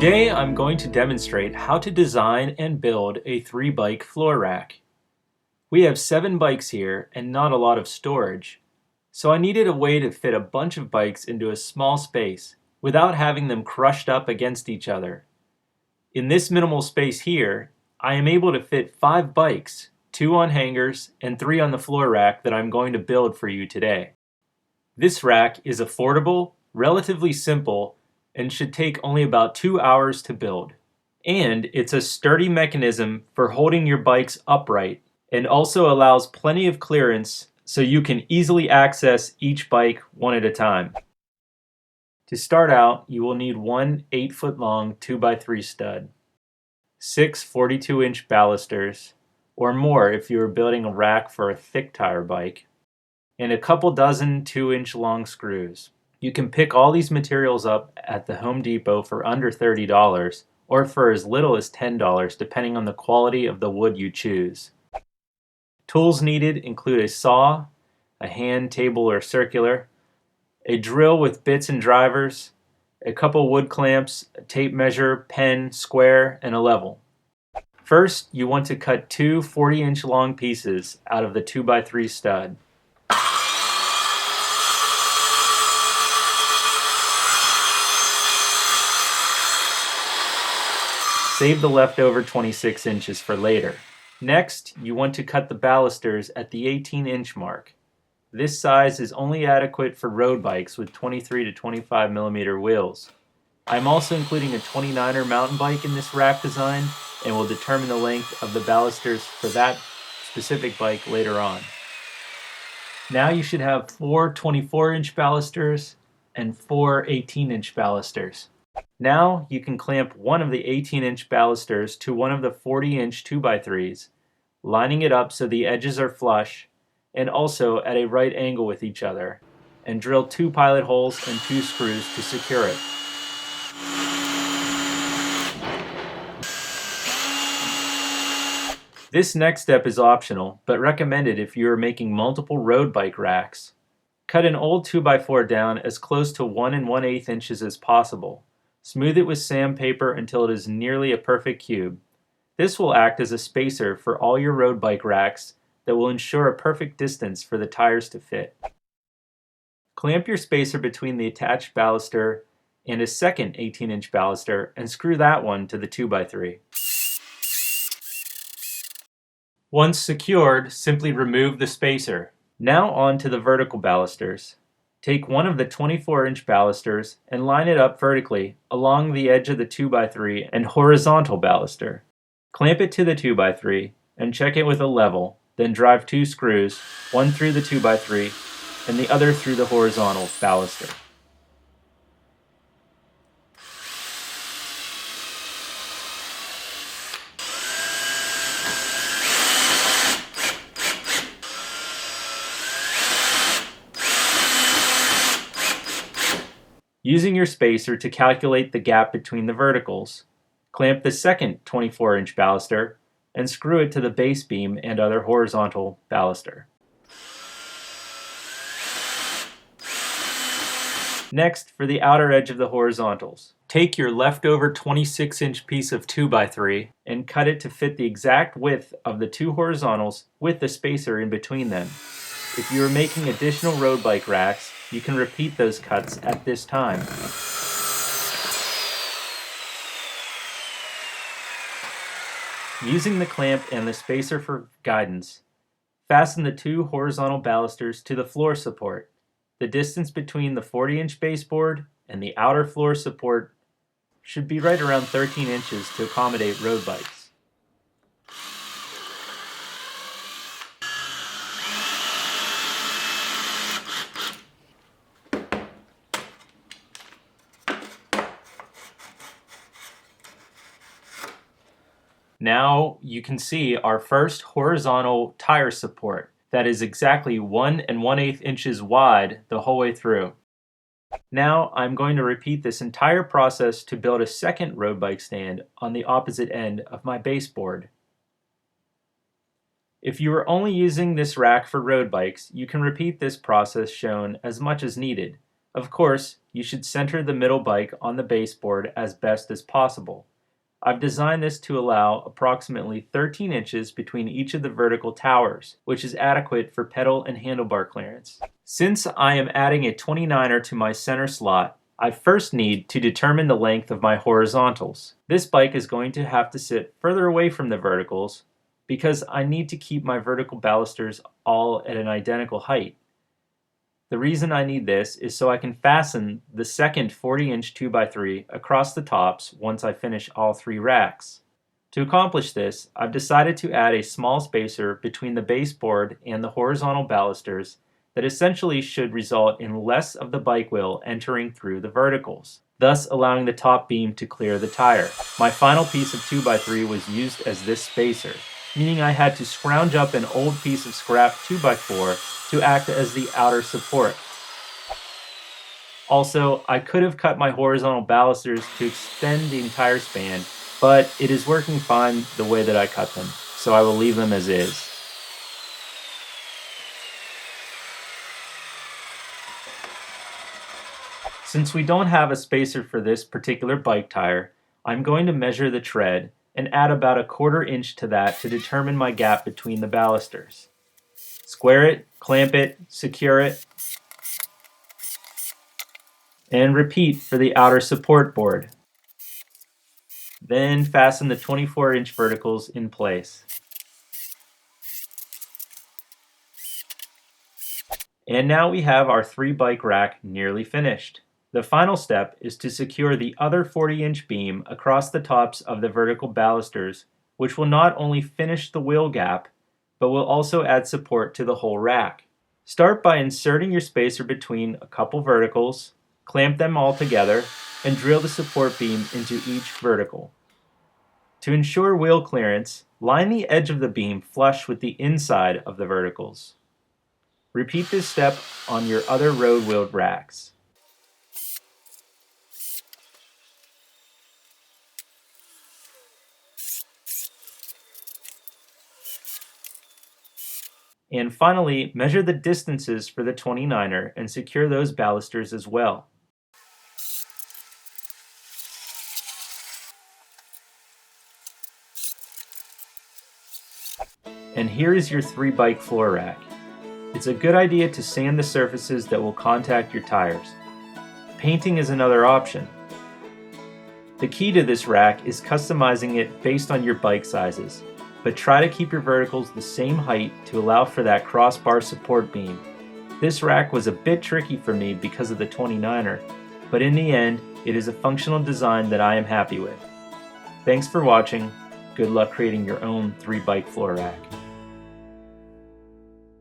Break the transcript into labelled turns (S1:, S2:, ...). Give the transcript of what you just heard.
S1: Today I'm going to demonstrate how to design and build a 3-bike floor rack. We have 7 bikes here and not a lot of storage, so I needed a way to fit a bunch of bikes into a small space without having them crushed up against each other. In this minimal space here, I am able to fit 5 bikes, 2 on hangers and 3 on the floor rack that I'm going to build for you today. This rack is affordable, relatively simple, and should take only about 2 hours to build. And it's a sturdy mechanism for holding your bikes upright and also allows plenty of clearance so you can easily access each bike one at a time. To start out, you will need one 8-foot long 2x3 stud, 6 42-inch balusters, or more if you are building a rack for a thick tire bike, and a couple dozen 2-inch long screws. You can pick all these materials up at the Home Depot for under $30 or for as little as $10 depending on the quality of the wood you choose. Tools needed include a saw, a hand, table, or circular, a drill with bits and drivers, a couple wood clamps, a tape measure, pen, square, and a level. First, you want to cut 2 40-inch long pieces out of the 2x3 stud. Save the leftover 26 inches for later. Next, you want to cut the balusters at the 18-inch mark. This size is only adequate for road bikes with 23 to 25 millimeter wheels. I'm also including a 29er mountain bike in this rack design and will determine the length of the balusters for that specific bike later on. Now you should have 4 24-inch balusters and 4 18-inch balusters. Now you can clamp one of the 18-inch balusters to one of the 40-inch 2x3s, lining it up so the edges are flush and also at a right angle with each other, and drill 2 pilot holes and 2 screws to secure it. This next step is optional, but recommended if you are making multiple road bike racks. Cut an old 2x4 down as close to 1 1/8 inches as possible. Smooth it with sandpaper until it is nearly a perfect cube. This will act as a spacer for all your road bike racks that will ensure a perfect distance for the tires to fit. Clamp your spacer between the attached baluster and a second 18-inch baluster and screw that one to the 2x3. Once secured, simply remove the spacer. Now on to the vertical balusters. Take one of the 24-inch balusters and line it up vertically along the edge of the 2x3 and horizontal baluster. Clamp it to the 2x3 and check it with a level, then drive 2 screws, one through the 2x3 and the other through the horizontal baluster. Using your spacer to calculate the gap between the verticals, clamp the second 24-inch baluster and screw it to the base beam and other horizontal baluster. Next, for the outer edge of the horizontals, take your leftover 26-inch piece of 2x3 and cut it to fit the exact width of the 2 horizontals with the spacer in between them. If you are making additional road bike racks, you can repeat those cuts at this time. Using the clamp and the spacer for guidance, fasten the 2 horizontal balusters to the floor support. The distance between the 40-inch baseboard and the outer floor support should be right around 13 inches to accommodate road bikes. Now you can see our first horizontal tire support that is exactly 1 1/8 inches wide the whole way through. Now I'm going to repeat this entire process to build a second road bike stand on the opposite end of my baseboard. If you are only using this rack for road bikes, you can repeat this process shown as much as needed. Of course, you should center the middle bike on the baseboard as best as possible. I've designed this to allow approximately 13 inches between each of the vertical towers, which is adequate for pedal and handlebar clearance. Since I am adding a 29er to my center slot, I first need to determine the length of my horizontals. This bike is going to have to sit further away from the verticals because I need to keep my vertical balusters all at an identical height. The reason I need this is so I can fasten the second 40-inch 2x3 across the tops once I finish all 3 racks. To accomplish this, I've decided to add a small spacer between the baseboard and the horizontal balusters that essentially should result in less of the bike wheel entering through the verticals, thus allowing the top beam to clear the tire. My final piece of 2x3 was used as this spacer, meaning I had to scrounge up an old piece of scrap 2x4 to act as the outer support. Also, I could have cut my horizontal balusters to extend the entire span, but it is working fine the way that I cut them, so I will leave them as is. Since we don't have a spacer for this particular bike tire, I'm going to measure the tread and add about a 1/4 inch to that to determine my gap between the balusters. Square it, clamp it, secure it, and repeat for the outer support board. Then fasten the 24-inch verticals in place. And now we have our 3-bike rack nearly finished. The final step is to secure the other 40-inch beam across the tops of the vertical balusters, which will not only finish the wheel gap, but will also add support to the whole rack. Start by inserting your spacer between a couple verticals, clamp them all together, and drill the support beam into each vertical. To ensure wheel clearance, line the edge of the beam flush with the inside of the verticals. Repeat this step on your other road-wheeled racks. And finally, measure the distances for the 29er and secure those balusters as well. And here is your 3-bike floor rack. It's a good idea to sand the surfaces that will contact your tires. Painting is another option. The key to this rack is customizing it based on your bike sizes, but try to keep your verticals the same height to allow for that crossbar support beam. This rack was a bit tricky for me because of the 29er, but in the end, it is a functional design that I am happy with. Thanks for watching. Good luck creating your own 3-bike floor rack.